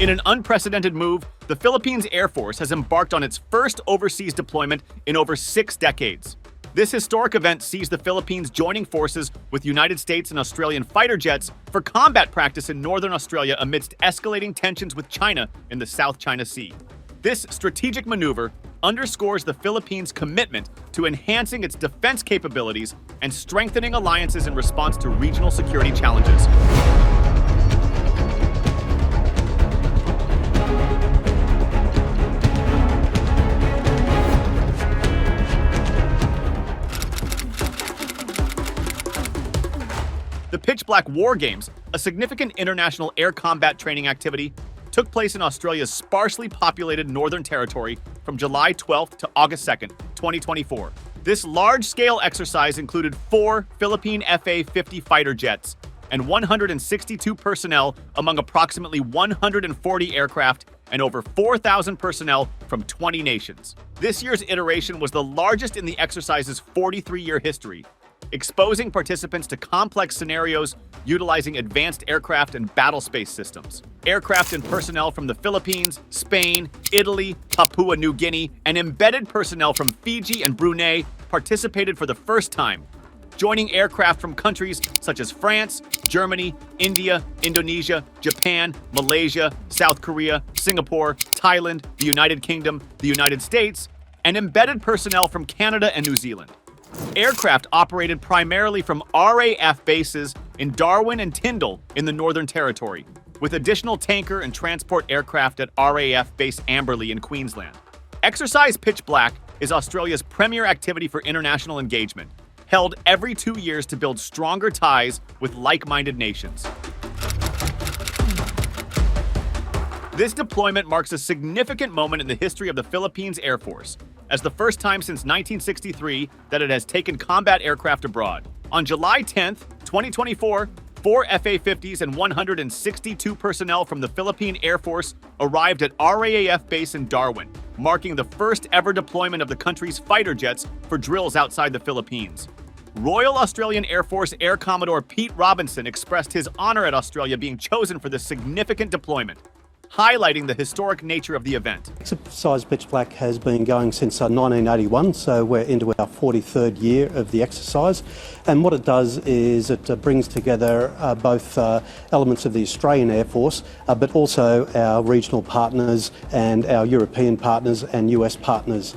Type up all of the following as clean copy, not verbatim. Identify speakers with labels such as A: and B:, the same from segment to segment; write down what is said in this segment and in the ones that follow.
A: In an unprecedented move, the Philippines Air Force has embarked on its first overseas deployment in over 6 decades. This historic event sees the Philippines joining forces with United States and Australian fighter jets for combat practice in northern Australia amidst escalating tensions with China in the South China Sea. This strategic maneuver underscores the Philippines' commitment to enhancing its defense capabilities and strengthening alliances in response to regional security challenges. The Pitch Black War Games, a significant international air combat training activity, took place in Australia's sparsely populated Northern Territory from July 12th to August 2nd, 2024. This large-scale exercise included 4 Philippine FA-50 fighter jets and 162 personnel among approximately 140 aircraft and over 4,000 personnel from 20 nations. This year's iteration was the largest in the exercise's 43-year history, exposing participants to complex scenarios utilizing advanced aircraft and battlespace systems. Aircraft and personnel from the Philippines, Spain, Italy, Papua New Guinea, and embedded personnel from Fiji and Brunei participated for the first time, joining aircraft from countries such as France, Germany, India, Indonesia, Japan, Malaysia, South Korea, Singapore, Thailand, the United Kingdom, the United States, and embedded personnel from Canada and New Zealand. Aircraft operated primarily from RAF bases in Darwin and Tyndall in the Northern Territory, with additional tanker and transport aircraft at RAF Base Amberley in Queensland. Exercise Pitch Black is Australia's premier activity for international engagement, held every 2 years to build stronger ties with like-minded nations. This deployment marks a significant moment in the history of the Philippines Air Force, as the first time since 1963 that it has taken combat aircraft abroad. On July 10th, 2024, 4 FA-50s and 162 personnel from the Philippine Air Force arrived at RAAF base in Darwin, marking the first ever deployment of the country's fighter jets for drills outside the Philippines. Royal Australian Air Force Air Commodore Pete Robinson expressed his honor at Australia being chosen for this significant deployment, highlighting the historic nature of the event.
B: Exercise Pitch Black has been going since 1981, so we're into our 43rd year of the exercise. And what it does is it brings together both elements of the Australian Air Force, but also our regional partners and our European partners and US partners.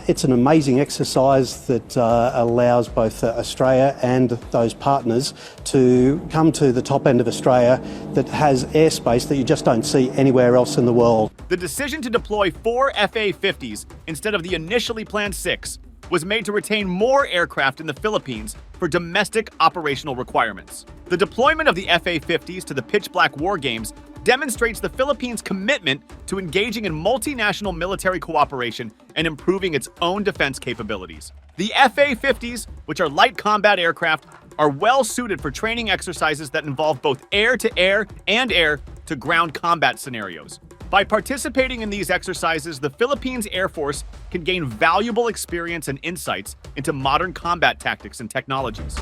B: It's an amazing exercise that allows both Australia and those partners to come to the top end of Australia that has airspace that you just don't see anywhere else in the world.
A: The decision to deploy 4 FA-50s instead of the initially planned 6 was made to retain more aircraft in the Philippines for domestic operational requirements. The deployment of the FA-50s to the Pitch Black War Games demonstrates the Philippines' commitment to engaging in multinational military cooperation and improving its own defense capabilities. The FA-50s, which are light combat aircraft, are well suited for training exercises that involve both air-to-air and air-to-ground combat scenarios. By participating in these exercises, the Philippines Air Force can gain valuable experience and insights into modern combat tactics and technologies.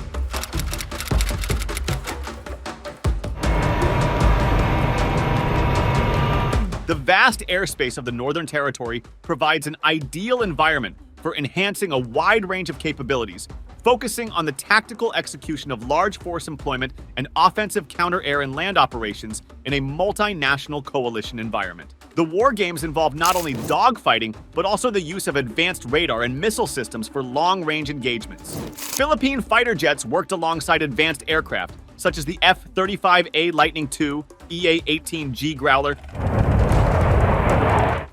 A: The vast airspace of the Northern Territory provides an ideal environment for enhancing a wide range of capabilities, focusing on the tactical execution of large force employment and offensive counter-air and land operations in a multinational coalition environment. The war games involve not only dogfighting, but also the use of advanced radar and missile systems for long-range engagements. Philippine fighter jets worked alongside advanced aircraft, such as the F-35A Lightning II, EA-18G Growler,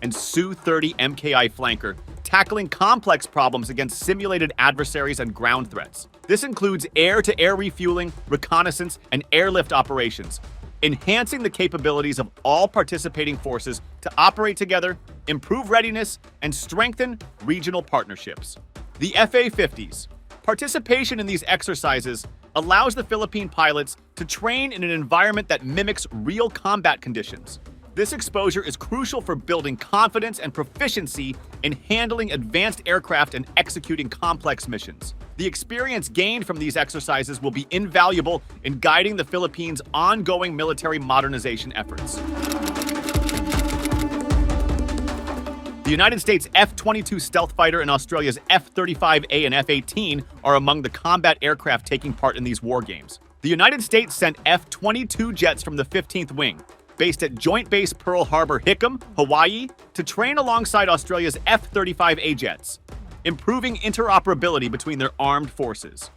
A: and Su-30 MKI Flanker, tackling complex problems against simulated adversaries and ground threats. This includes air-to-air refueling, reconnaissance, and airlift operations, enhancing the capabilities of all participating forces to operate together, improve readiness, and strengthen regional partnerships. The FA-50s. Participation in these exercises allows the Philippine pilots to train in an environment that mimics real combat conditions. This exposure is crucial for building confidence and proficiency in handling advanced aircraft and executing complex missions. The experience gained from these exercises will be invaluable in guiding the Philippines' ongoing military modernization efforts. United States F-22 stealth fighter and Australia's F-35A and F-18 are among the combat aircraft taking part in these war games. The United States sent F-22 jets from the 15th Wing, based at Joint Base Pearl Harbor, Hickam, Hawaii, to train alongside Australia's F-35A jets, improving interoperability between their armed forces.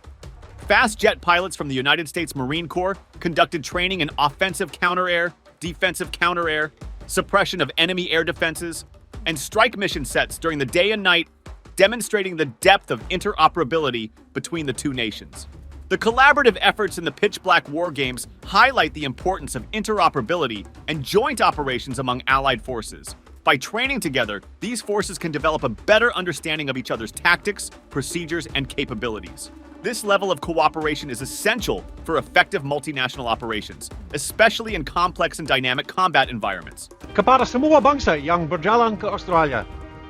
A: Fast jet pilots from the United States Marine Corps conducted training in offensive counter-air, defensive counter-air, suppression of enemy air defenses, and strike mission sets during the day and night, demonstrating the depth of interoperability between the two nations. The collaborative efforts in the Pitch Black War Games highlight the importance of interoperability and joint operations among allied forces. By training together, these forces can develop a better understanding of each other's tactics, procedures, and capabilities. This level of cooperation is essential for effective multinational operations, especially in complex and dynamic combat environments.
C: Kepada semua bangsa yang berjalan ke Australia,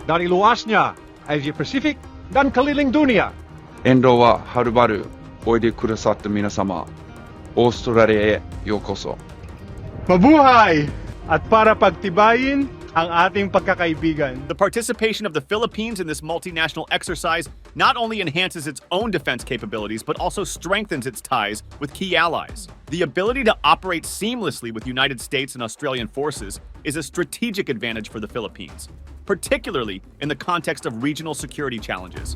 C: dari luasnya Asia Pasifik dan keliling dunia.
D: 沿道ははるばるおいでくださった皆様、オーストラリアへようこそ。
C: Mabuhay! At para pagtibayin ang ating pagkakaibigan.
A: The participation of the Philippines in this multinational exercise not only enhances its own defense capabilities, but also strengthens its ties with key allies. The ability to operate seamlessly with United States and Australian forces is a strategic advantage for the Philippines, particularly in the context of regional security challenges.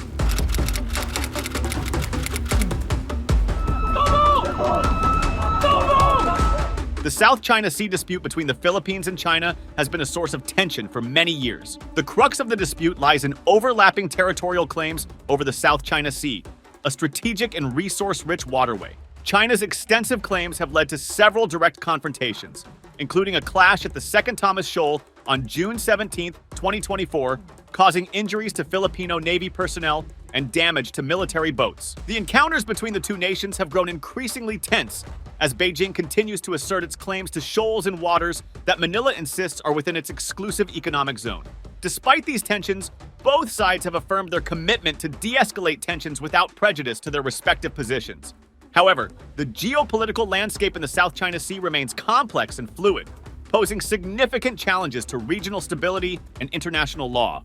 A: The South China Sea dispute between the Philippines and China has been a source of tension for many years. The crux of the dispute lies in overlapping territorial claims over the South China Sea, a strategic and resource-rich waterway. China's extensive claims have led to several direct confrontations, including a clash at the Second Thomas Shoal on June 17, 2024, causing injuries to Filipino Navy personnel and damage to military boats. The encounters between the two nations have grown increasingly tense as Beijing continues to assert its claims to shoals and waters that Manila insists are within its exclusive economic zone. Despite these tensions, both sides have affirmed their commitment to de-escalate tensions without prejudice to their respective positions. However, the geopolitical landscape in the South China Sea remains complex and fluid, posing significant challenges to regional stability and international law.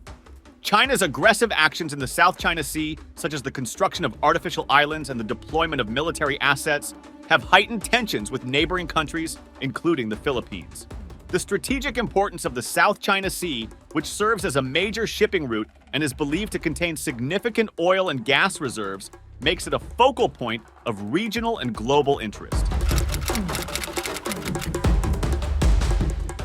A: China's aggressive actions in the South China Sea, such as the construction of artificial islands and the deployment of military assets, have heightened tensions with neighboring countries, including the Philippines. The strategic importance of the South China Sea, which serves as a major shipping route and is believed to contain significant oil and gas reserves, makes it a focal point of regional and global interest.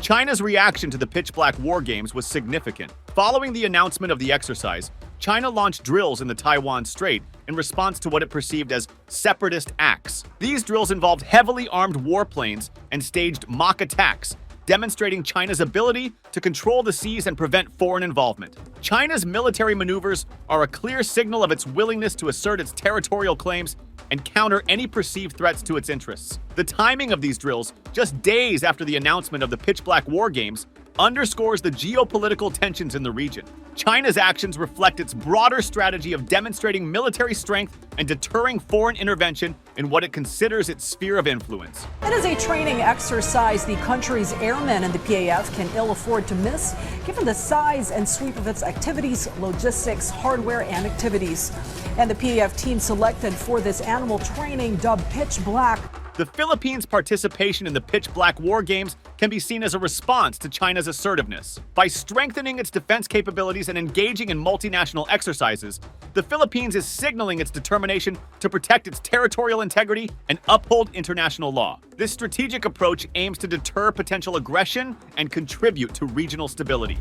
A: China's reaction to the Pitch Black War Games was significant. Following the announcement of the exercise, China launched drills in the Taiwan Strait in response to what it perceived as separatist acts. These drills involved heavily armed warplanes and staged mock attacks, demonstrating China's ability to control the seas and prevent foreign involvement. China's military maneuvers are a clear signal of its willingness to assert its territorial claims and counter any perceived threats to its interests. The timing of these drills, just days after the announcement of the Pitch Black War Games, underscores the geopolitical tensions in the region. China's actions reflect its broader strategy of demonstrating military strength and deterring foreign intervention in what it considers its sphere of influence.
E: It is a training exercise the country's airmen and the PAF can ill afford to miss, given the size and sweep of its activities, logistics, hardware, and activities. And the PAF team selected for this animal training, dubbed Pitch Black.
A: The Philippines' participation in the Pitch Black War Games can be seen as a response to China's assertiveness. By strengthening its defense capabilities and engaging in multinational exercises, the Philippines is signaling its determination to protect its territorial integrity and uphold international law. This strategic approach aims to deter potential aggression and contribute to regional stability.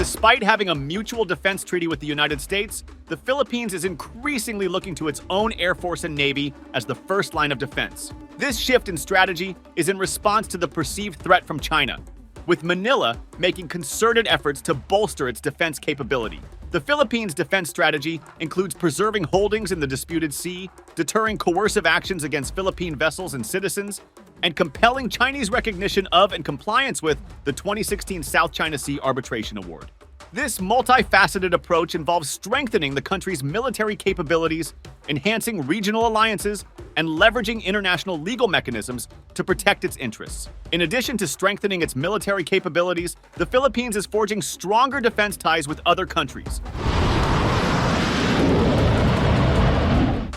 A: Despite having a mutual defense treaty with the United States, the Philippines is increasingly looking to its own Air Force and Navy as the first line of defense. This shift in strategy is in response to the perceived threat from China, with Manila making concerted efforts to bolster its defense capability. The Philippines' defense strategy includes preserving holdings in the disputed sea, deterring coercive actions against Philippine vessels and citizens, and compelling Chinese recognition of and compliance with the 2016 South China Sea Arbitration Award. This multifaceted approach involves strengthening the country's military capabilities, enhancing regional alliances, and leveraging international legal mechanisms to protect its interests. In addition to strengthening its military capabilities, the Philippines is forging stronger defense ties with other countries.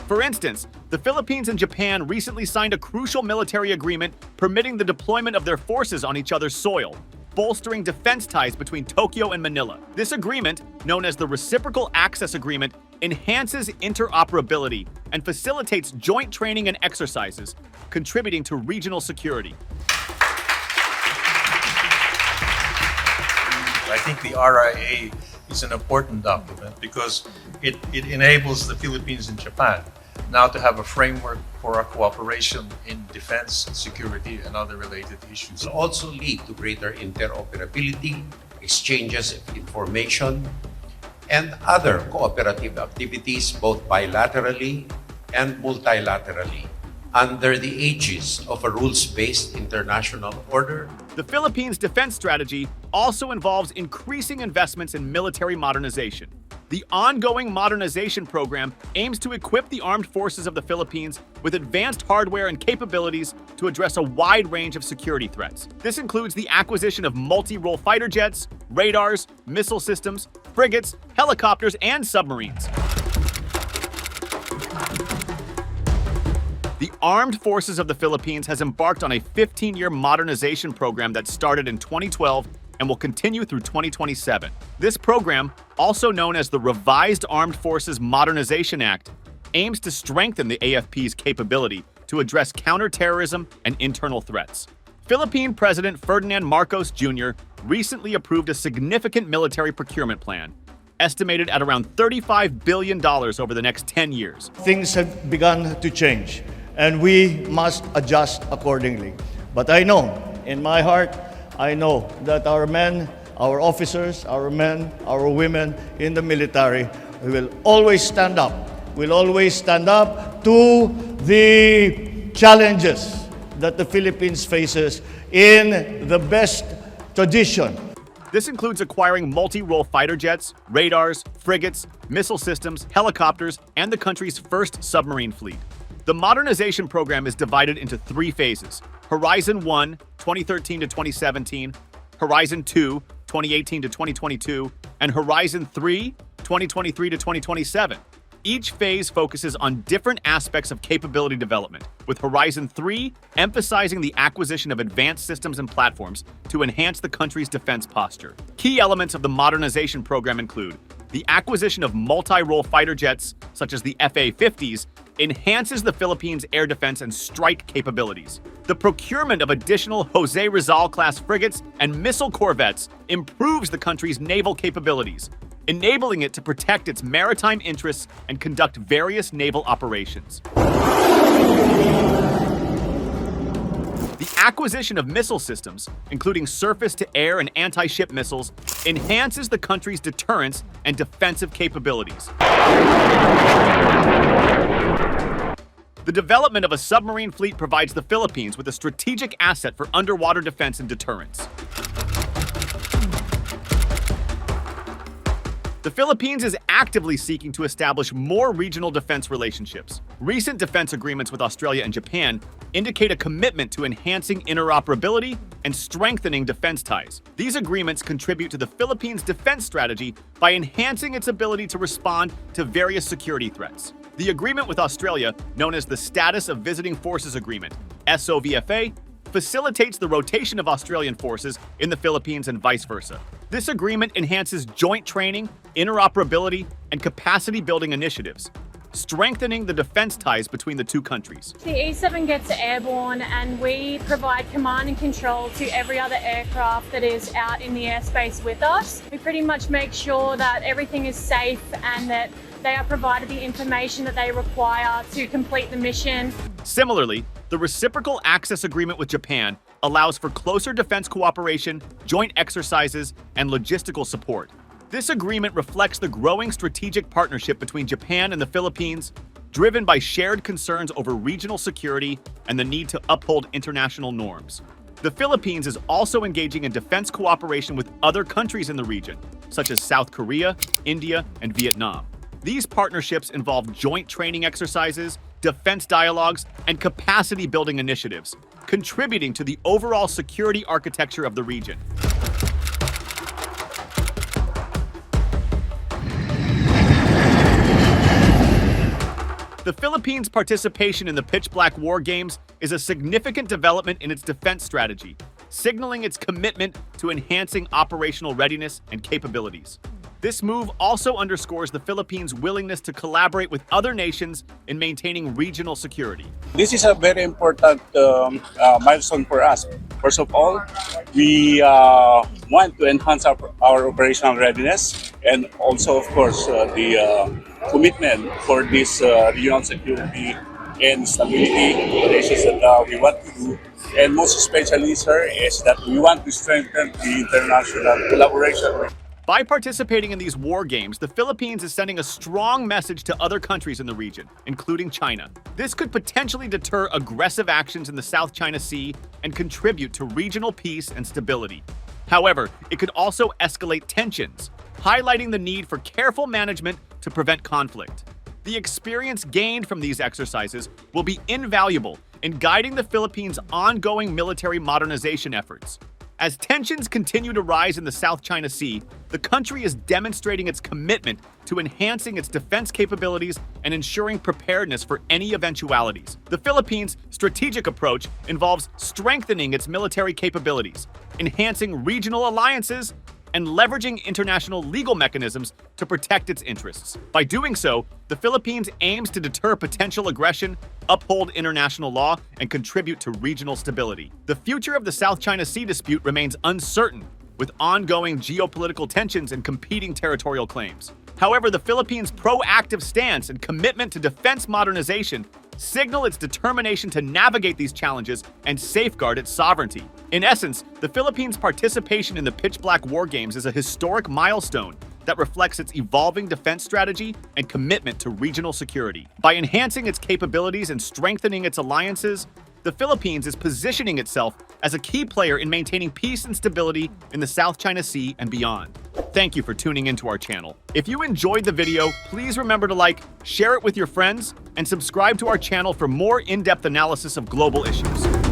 A: For instance, the Philippines and Japan recently signed a crucial military agreement permitting the deployment of their forces on each other's soil, bolstering defense ties between Tokyo and Manila. This agreement, known as the Reciprocal Access Agreement, enhances interoperability and facilitates joint training and exercises, contributing to regional security.
F: I think the RIA is an important document because it enables the Philippines and Japan now to have a framework for a cooperation in defense, security, and other related issues.
G: Will also lead to greater interoperability, exchanges of information, and other cooperative activities both bilaterally and multilaterally under the aegis of a rules-based international order.
A: The Philippines' defense strategy also involves increasing investments in military modernization. The ongoing modernization program aims to equip the armed forces of the Philippines with advanced hardware and capabilities to address a wide range of security threats. This includes the acquisition of multi-role fighter jets, radars, missile systems, frigates, helicopters, and submarines. The Armed Forces of the Philippines has embarked on a 15-year modernization program that started in 2012 and will continue through 2027. This program, also known as the Revised Armed Forces Modernization Act, aims to strengthen the AFP's capability to address counterterrorism and internal threats. Philippine President Ferdinand Marcos Jr. recently approved a significant military procurement plan, estimated at around $35 billion over the next 10 years.
H: Things have begun to change, and we must adjust accordingly. But I know, in my heart, I know that our men, our officers, our men, our women in the military will always stand up. Will always stand up to the challenges that the Philippines faces in the best tradition.
A: This includes acquiring multi-role fighter jets, radars, frigates, missile systems, helicopters, and the country's first submarine fleet. The modernization program is divided into 3 phases: Horizon 1, 2013 to 2017, Horizon 2, 2018 to 2022, and Horizon 3, 2023 to 2027. Each phase focuses on different aspects of capability development, with Horizon 3 emphasizing the acquisition of advanced systems and platforms to enhance the country's defense posture. Key elements of the modernization program include the acquisition of multi-role fighter jets, such as the FA-50s, enhances the Philippines' air defense and strike capabilities. The procurement of additional Jose Rizal-class frigates and missile corvettes improves the country's naval capabilities, enabling it to protect its maritime interests and conduct various naval operations. The acquisition of missile systems, including surface-to-air and anti-ship missiles, enhances the country's deterrence and defensive capabilities. The development of a submarine fleet provides the Philippines with a strategic asset for underwater defense and deterrence. The Philippines is actively seeking to establish more regional defense relationships. Recent defense agreements with Australia and Japan indicate a commitment to enhancing interoperability and strengthening defense ties. These agreements contribute to the Philippines' defense strategy by enhancing its ability to respond to various security threats. The agreement with Australia, known as the Status of Visiting Forces Agreement, SOVFA, facilitates the rotation of Australian forces in the Philippines and vice versa. This agreement enhances joint training, interoperability, and capacity-building initiatives, strengthening the defense ties between the two countries.
I: The E7 gets airborne and we provide command and control to every other aircraft that is out in the airspace with us. We pretty much make sure that everything is safe and that they are provided the information that they require to complete the mission.
A: Similarly, the Reciprocal Access Agreement with Japan allows for closer defense cooperation, joint exercises, and logistical support. This agreement reflects the growing strategic partnership between Japan and the Philippines, driven by shared concerns over regional security and the need to uphold international norms. The Philippines is also engaging in defense cooperation with other countries in the region, such as South Korea, India, and Vietnam. These partnerships involve joint training exercises, defense dialogues, and capacity-building initiatives, contributing to the overall security architecture of the region. The Philippines' participation in the Pitch Black War Games is a significant development in its defense strategy, signaling its commitment to enhancing operational readiness and capabilities. This move also underscores the Philippines' willingness to collaborate with other nations in maintaining regional security.
J: This is a very important milestone for us. First of all, we want to enhance our operational readiness and also, of course, the commitment for this regional security and stability operations that we want to do. And most especially, sir, is that we want to strengthen the international collaboration.
A: By participating in these war games, the Philippines is sending a strong message to other countries in the region, including China. This could potentially deter aggressive actions in the South China Sea and contribute to regional peace and stability. However, it could also escalate tensions, highlighting the need for careful management to prevent conflict. The experience gained from these exercises will be invaluable in guiding the Philippines' ongoing military modernization efforts. As tensions continue to rise in the South China Sea, the country is demonstrating its commitment to enhancing its defense capabilities and ensuring preparedness for any eventualities. The Philippines' strategic approach involves strengthening its military capabilities, enhancing regional alliances, and leveraging international legal mechanisms to protect its interests. By doing so, the Philippines aims to deter potential aggression, uphold international law, and contribute to regional stability. The future of the South China Sea dispute remains uncertain, with ongoing geopolitical tensions and competing territorial claims. However, the Philippines' proactive stance and commitment to defense modernization signal its determination to navigate these challenges and safeguard its sovereignty. In essence, the Philippines' participation in the Pitch Black War Games is a historic milestone that reflects its evolving defense strategy and commitment to regional security. By enhancing its capabilities and strengthening its alliances, the Philippines is positioning itself as a key player in maintaining peace and stability in the South China Sea and beyond. Thank you for tuning into our channel. If you enjoyed the video, please remember to like, share it with your friends, and subscribe to our channel for more in-depth analysis of global issues.